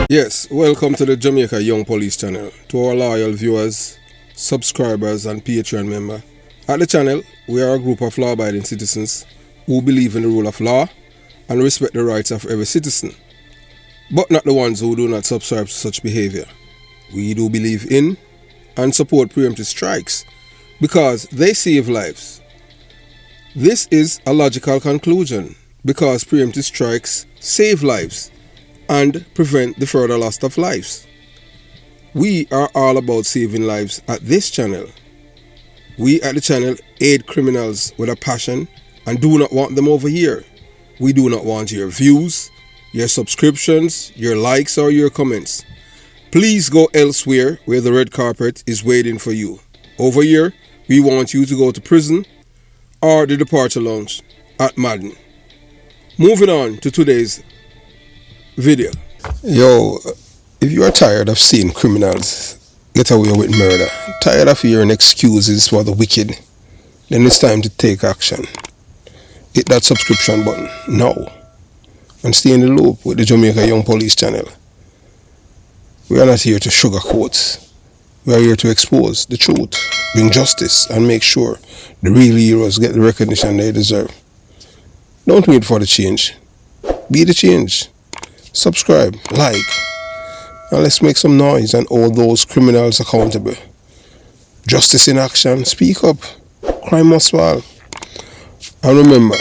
Yes, welcome to the Jamaican Young Police channel. To our loyal viewers, subscribers and Patreon members. At the channel, we are a group of law-abiding citizens who believe in the rule of law and respect the rights of every citizen, but not the ones who do not subscribe to such behavior. We do believe in and support preemptive strikes because they save lives. This is a logical conclusion because preemptive strikes save lives and prevent the further loss of lives. We are all about saving lives at this channel. We at the channel aid criminals with a passion and do not want them over here. We do not want your views, your subscriptions, your likes or your comments. Please go elsewhere where the red carpet is waiting for you. Over here, we want you to go to prison or the departure lounge at Madden. Moving on to today's video. Yo, if you are tired of seeing criminals get away with murder, tired of hearing excuses for the wicked, then it's time to take action. Hit that subscription button now and stay in the loop with the Jamaican Young Police channel. We are not here to sugarcoat. We are here to expose the truth, bring justice, and make sure the real heroes get the recognition they deserve. Don't wait for the change. Be the change. Subscribe, like, and let's make some noise and hold those criminals accountable. Justice in action, speak up. Crime must fall. And remember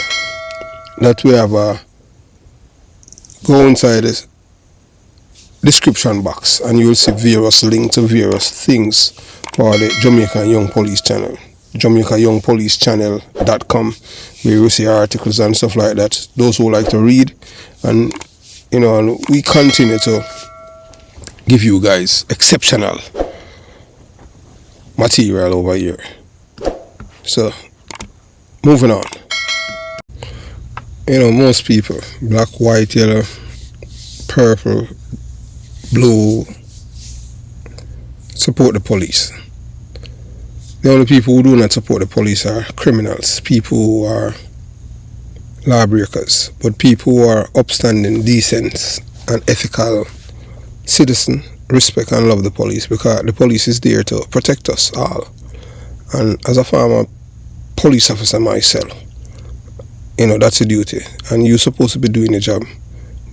that we have go inside the description box and you'll see various links to various things for the Jamaican Young Police channel. JamaicanYoungPoliceChannel.com, where you see articles and stuff like that. Those who like to read, and we continue to give you guys exceptional material over here. So, moving on. Most people, black, white, yellow, purple, blue, support the police. The only people who do not support the police are criminals, people who are lawbreakers, but people who are upstanding, decent and ethical citizens respect and love the police because the police is there to protect us all. And as a former police officer myself, that's a duty, and you're supposed to be doing your job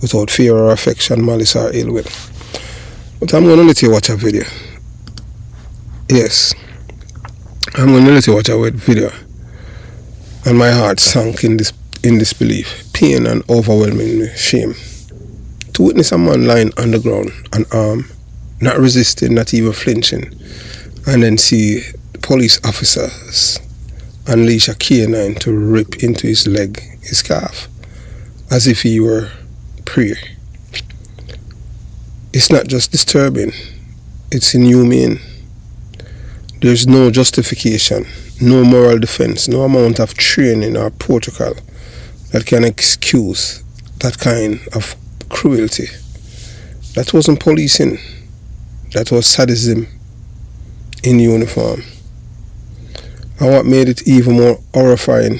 without fear or affection, malice or ill will. But I'm going to let you watch a video. Yes, I'm going to let you watch a video, and my heart sank in disbelief, pain and overwhelming shame to witness a man lying on the ground, unarmed, not resisting, not even flinching, and then see police officers unleash a canine to rip into his leg, his calf, as if he were prey. It's not just disturbing, it's inhumane. There's no justification, no moral defense, no amount of training or protocol that can excuse that kind of cruelty. That wasn't policing, that was sadism in uniform. And what made it even more horrifying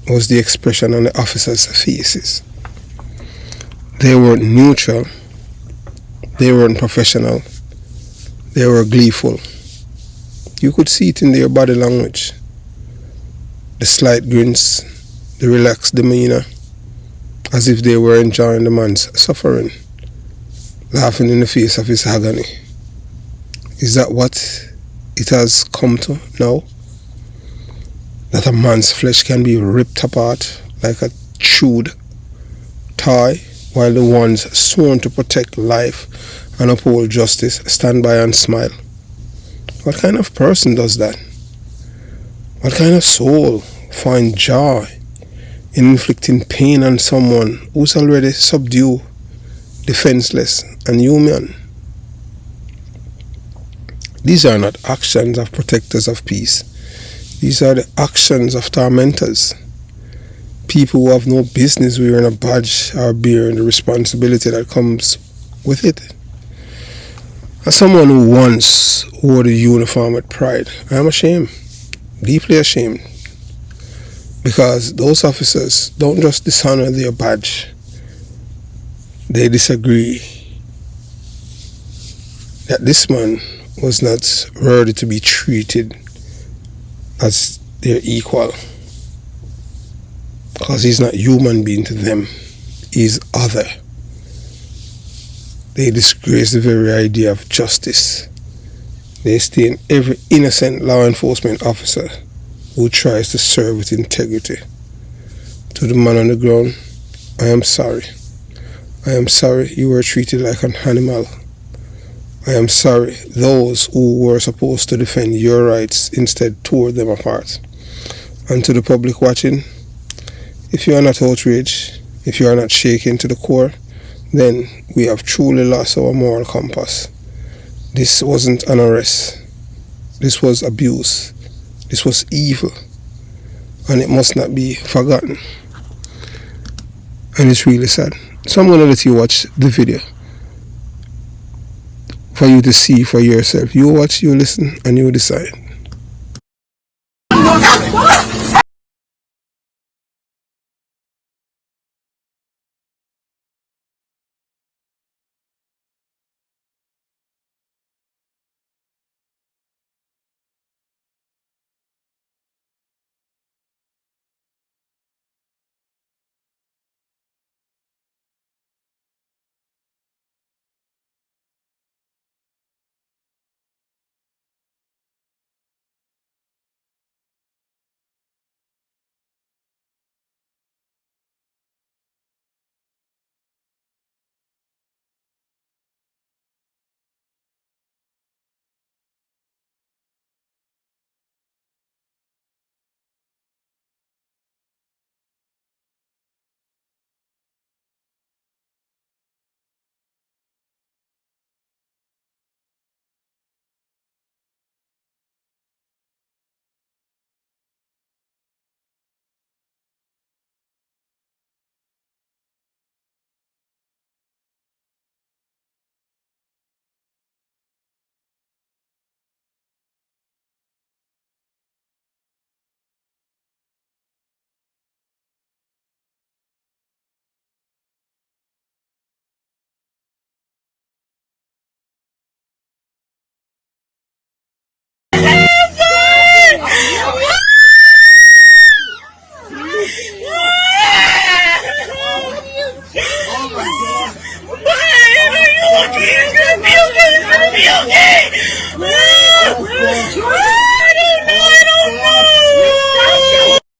was the expression on the officers' faces. They weren't neutral, they weren't professional, they were gleeful. You could see it in their body language. The slight grins, the relaxed demeanor, as if they were enjoying the man's suffering, laughing in the face of his agony. Is that what it has come to now? That a man's flesh can be ripped apart like a chewed toy, while the ones sworn to protect life and uphold justice stand by and smile? What kind of person does that? What kind of soul finds joy in inflicting pain on someone who's already subdued, defenseless, and human? These are not actions of protectors of peace. These are the actions of tormentors. People who have no business wearing a badge or bearing the responsibility that comes with it. As someone who once wore the uniform with pride, I am ashamed, deeply ashamed, because those officers don't just dishonor their badge, they disagree that this man was not worthy to be treated as their equal, because he's not human being to them, he's other. They disgrace the very idea of justice. They stain every innocent law enforcement officer who tries to serve with integrity. To the man on the ground, I am sorry. I am sorry you were treated like an animal. I am sorry those who were supposed to defend your rights instead tore them apart. And to the public watching, if you are not outraged, if you are not shaken to the core, then we have truly lost our moral compass. This wasn't an arrest. This was abuse. This was evil. And it must not be forgotten. And it's really sad. So I'm going to let you watch the video for you to see for yourself. You watch, you listen, and you decide.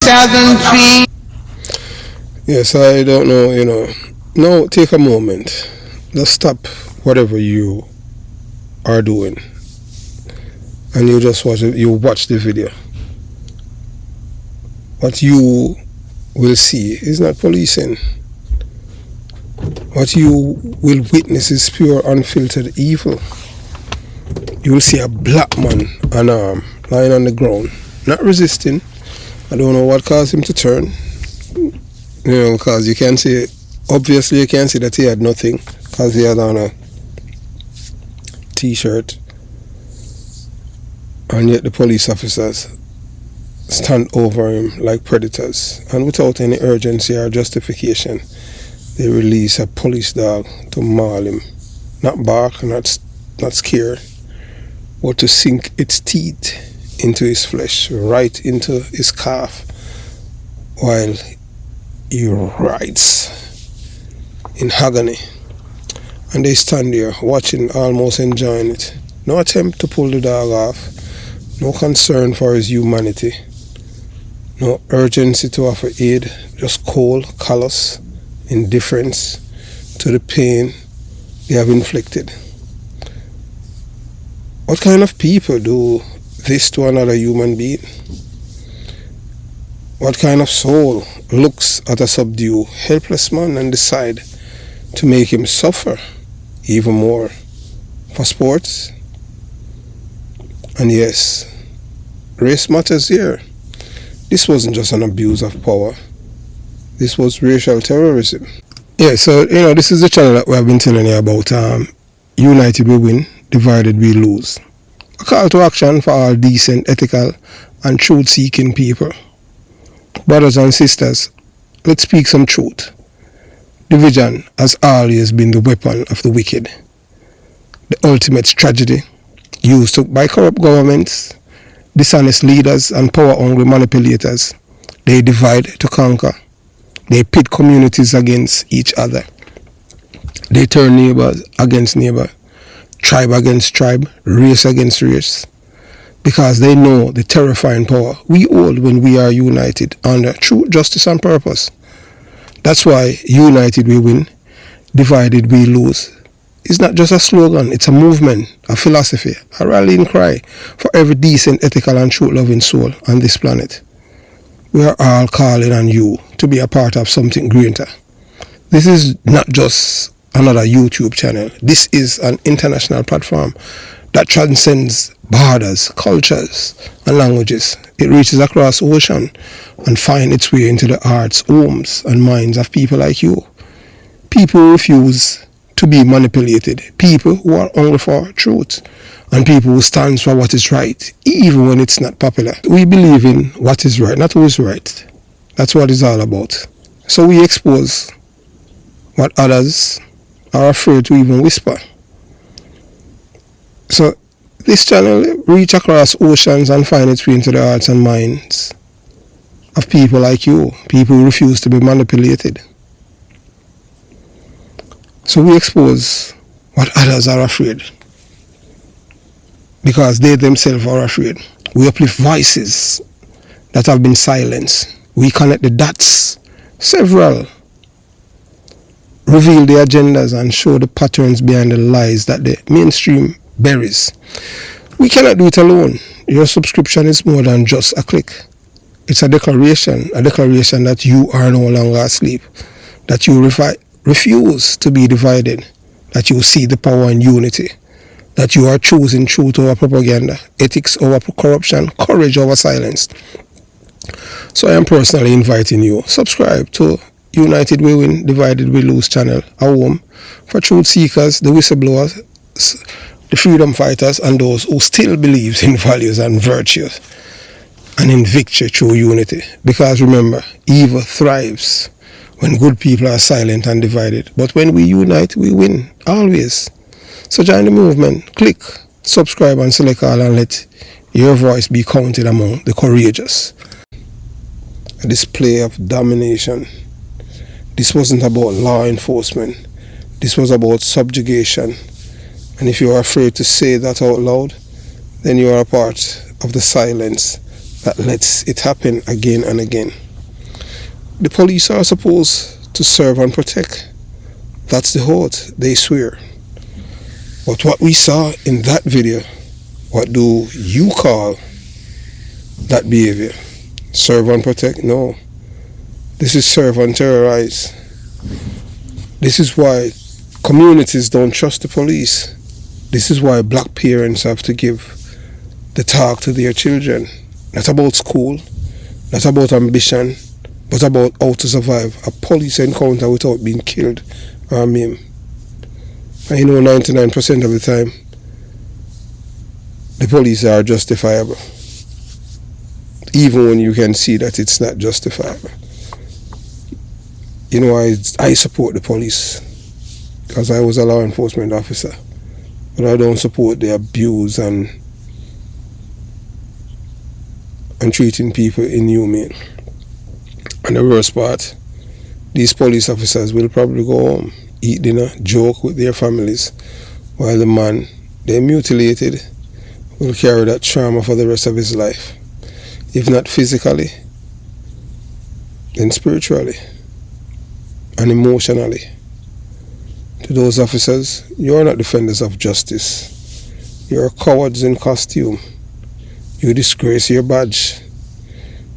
7 feet. Yes, I don't know, Now take a moment. Just stop whatever you are doing. And you just watch it, you watch the video. What you will see is not policing. What you will witness is pure unfiltered evil. You will see a black man unarmed lying on the ground, not resisting. I don't know what caused him to turn. Because you can see, obviously you can see that he had nothing, because he had on a t-shirt. And yet the police officers stand over him like predators, and without any urgency or justification, they release a police dog to maul him. Not bark, not scare, but to sink its teeth into his flesh, right into his calf, while he writhes in agony. And they stand there watching, almost enjoying it. No attempt to pull the dog off, no concern for his humanity, no urgency to offer aid, just cold, callous indifference to the pain they have inflicted. What kind of people do this to another human being? What kind of soul looks at a subdued, helpless man and decide to make him suffer even more for sports? And yes, race matters here. This wasn't just an abuse of power. This was racial terrorism. Yeah, so, this is the channel that we have been telling you about. United we win, divided we lose. A call to action for all decent, ethical, and truth-seeking people. Brothers and sisters, let's speak some truth. Division has always been the weapon of the wicked. the ultimate tragedy used by corrupt governments, dishonest leaders, and power-hungry manipulators. They divide to conquer. They pit communities against each other. They turn neighbor against neighbor, tribe against tribe, race against race, because they know the terrifying power we hold when we are united under truth, justice, and purpose. That's why united we win, divided we lose. It's not just a slogan, it's a movement, a philosophy, a rallying cry for every decent, ethical, and truth-loving soul on this planet. We are all calling on you to be a part of something greater. This is not just another YouTube channel. This is an international platform that transcends borders, cultures, and languages. It reaches across the ocean and finds its way into the hearts, homes, and minds of people like you. People who refuse to be manipulated. People who are hungry for truth. And people who stand for what is right, even when it's not popular. We believe in what is right, not who is right. That's what it's all about. So we expose what others are afraid to even whisper. So this channel reach across oceans and find its way into the hearts and minds of people like you, people who refuse to be manipulated. So we expose what others are afraid, because they themselves are afraid. We uplift voices that have been silenced. We connect the dots, several, reveal the agendas and show the patterns behind the lies that the mainstream buries. We cannot do it alone. Your subscription is more than just a click. It's a declaration that you are no longer asleep, that you refuse to be divided, that you see the power in unity, that you are choosing truth over propaganda, ethics over corruption, courage over silence. So I am personally inviting you, subscribe to United We Win, Divided We Lose channel, a home for truth seekers, the whistleblowers, the freedom fighters, and those who still believe in values and virtues and in victory through unity. Because remember, evil thrives when good people are silent and divided. But when we unite, we win, always. So join the movement, click, subscribe, and select all, and let your voice be counted among the courageous. A display of domination. This wasn't about law enforcement. This was about subjugation. And if you are afraid to say that out loud, then you are a part of the silence that lets it happen again and again. The police are supposed to serve and protect. That's the oath they swear. But what we saw in that video, what do you call that behavior? Serve and protect? No. This is serve and terrorize. This is why communities don't trust the police. This is why black parents have to give the talk to their children. Not about school, not about ambition, but about how to survive a police encounter without being killed or maimed. And you know, 99% of the time, the police are justifiable, even when you can see that it's not justifiable. You know, I support the police because I was a law enforcement officer, but I don't support the abuse and treating people inhumane. And the worst part, these police officers will probably go home, eat dinner, joke with their families, while the man they mutilated will carry that trauma for the rest of his life. If not physically, then spiritually and emotionally. To those officers, you are not defenders of justice. You are cowards in costume. You disgrace your badge.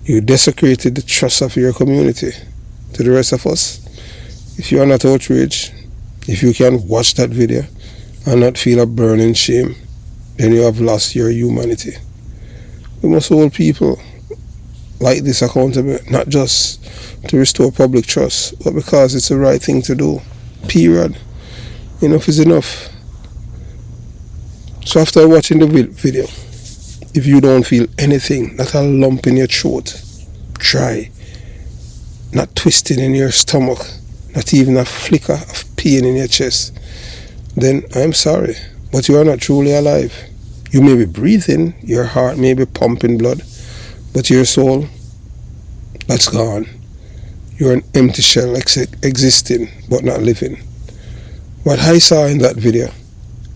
You desecrated the trust of your community. To the rest of us, if you are not outraged, if you can watch that video and not feel a burning shame, then you have lost your humanity. We must hold people like this accountable, not just to restore public trust, but because it's the right thing to do. Period. Enough is enough. So after watching the video, if you don't feel anything, not a lump in your throat, dry, not twisting in your stomach, not even a flicker of pain in your chest, then I'm sorry, but you are not truly alive. You may be breathing, your heart may be pumping blood, but your soul, that's gone. You're an empty shell existing but not living. What I saw in that video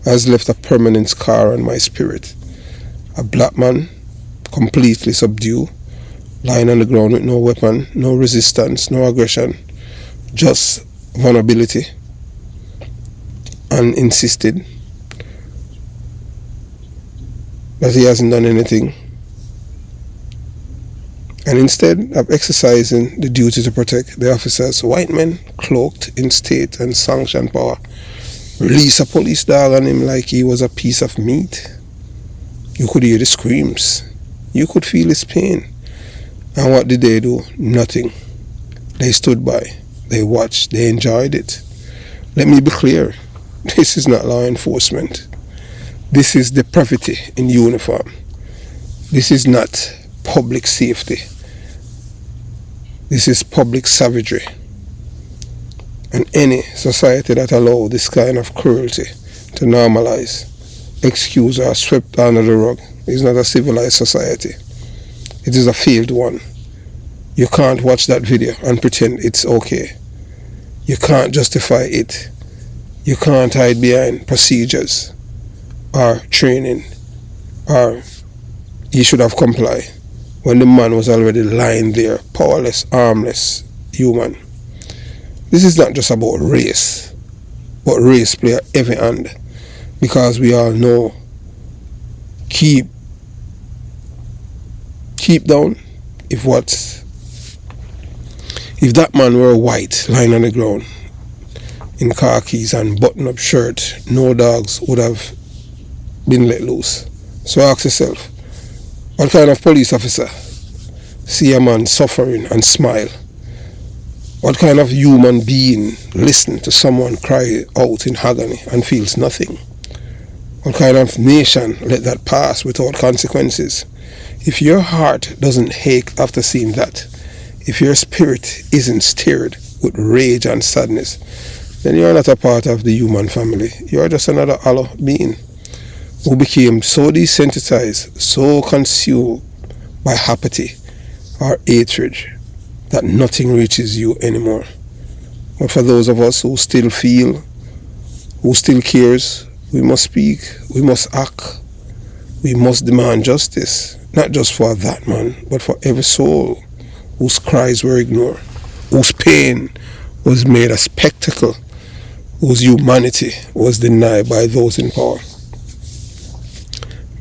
has left a permanent scar on my spirit. A black man, completely subdued, lying on the ground with no weapon, no resistance, no aggression, just vulnerability, and insisted that he hasn't done anything. And instead of exercising the duty to protect the officers, white men cloaked in state and sanctioned power release a police dog on him like he was a piece of meat. You could hear the screams. You could feel his pain. And what did they do? Nothing. They stood by. They watched. They enjoyed it. Let me be clear. This is not law enforcement. This is depravity in uniform. This is not public safety. This is public savagery. And any society that allows this kind of cruelty to normalize, excuse, or swept under the rug is not a civilized society. It is a failed one. You can't watch that video and pretend it's okay. You can't justify it. You can't hide behind procedures or training or he should have complied when the man was already lying there, powerless, armless, human. This is not just about race, but race play a heavy hand, because we all know keep down if that man were white lying on the ground in khakis and button-up shirt, no dogs would have been let loose. So ask yourself, what kind of police officer see a man suffering and smile? What kind of human being listen to someone cry out in agony and feels nothing? What kind of nation let that pass without consequences? If your heart doesn't ache after seeing that, if your spirit isn't stirred with rage and sadness, then you're not a part of the human family. You're just another hollow being who became so desensitized, so consumed by apathy or hatred that nothing reaches you anymore. But for those of us who still feel, who still cares, we must speak, we must act, we must demand justice, not just for that man, but for every soul whose cries were ignored, whose pain was made a spectacle, whose humanity was denied by those in power.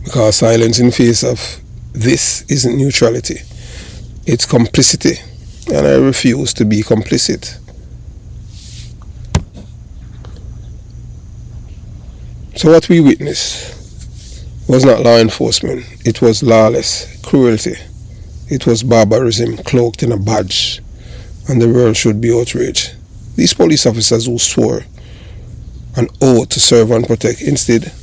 Because silence in face of this isn't neutrality, it's complicity, and I refuse to be complicit. So what we witnessed was not law enforcement, it was lawless cruelty. It was barbarism cloaked in a badge, and the world should be outraged. These police officers who swore an oath to serve and protect instead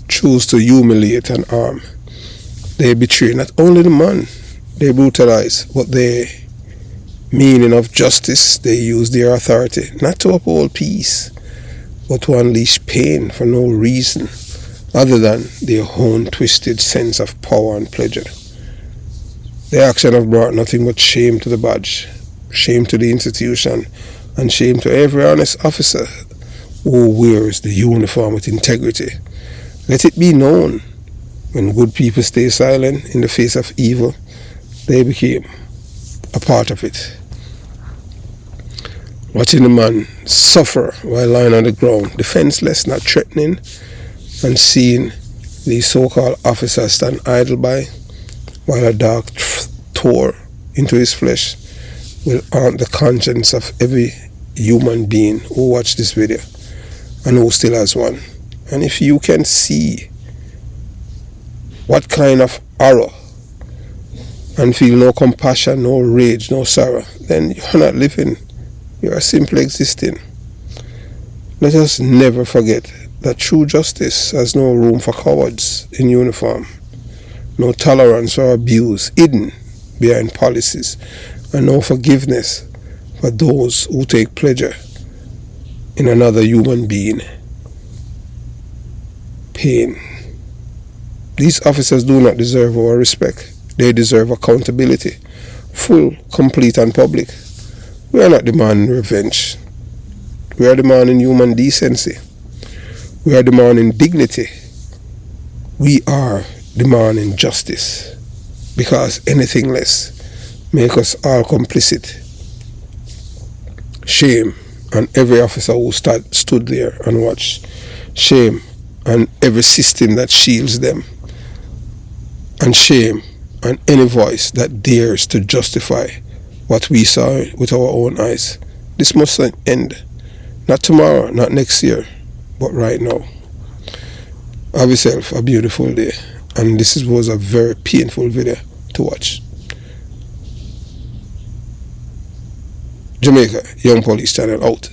choose to humiliate and harm. They betray not only the man they brutalize, but their meaning of justice. They use their authority not to uphold peace, but to unleash pain for no reason other than their own twisted sense of power and pleasure. Their action have brought nothing but shame to the badge, shame to the institution, and shame to every honest officer who wears the uniform with integrity. Let it be known, when good people stay silent in the face of evil, they became a part of it. Watching the man suffer while lying on the ground, defenseless, not threatening, and seeing these so-called officers stand idle by while a dog tore into his flesh will haunt the conscience of every human being who watched this video and who still has one. And if you can see what kind of horror and feel no compassion, no rage, no sorrow, then you're not living, you are simply existing. Let us never forget that true justice has no room for cowards in uniform, no tolerance for abuse hidden behind policies, and no forgiveness for those who take pleasure in another human being pain. These officers do not deserve our respect. They deserve accountability, full, complete and public. We are not demanding revenge. We are demanding human decency. We are demanding dignity. We are demanding justice, because anything less make us all complicit. Shame on every officer who stood there and watched. Shame on every system that shields them. And shame on any voice that dares to justify what we saw with our own eyes. This must end. Not tomorrow, not next year, but right now. Have yourself a beautiful day. And this was a very painful video to watch. Jamaica Young Police channel out.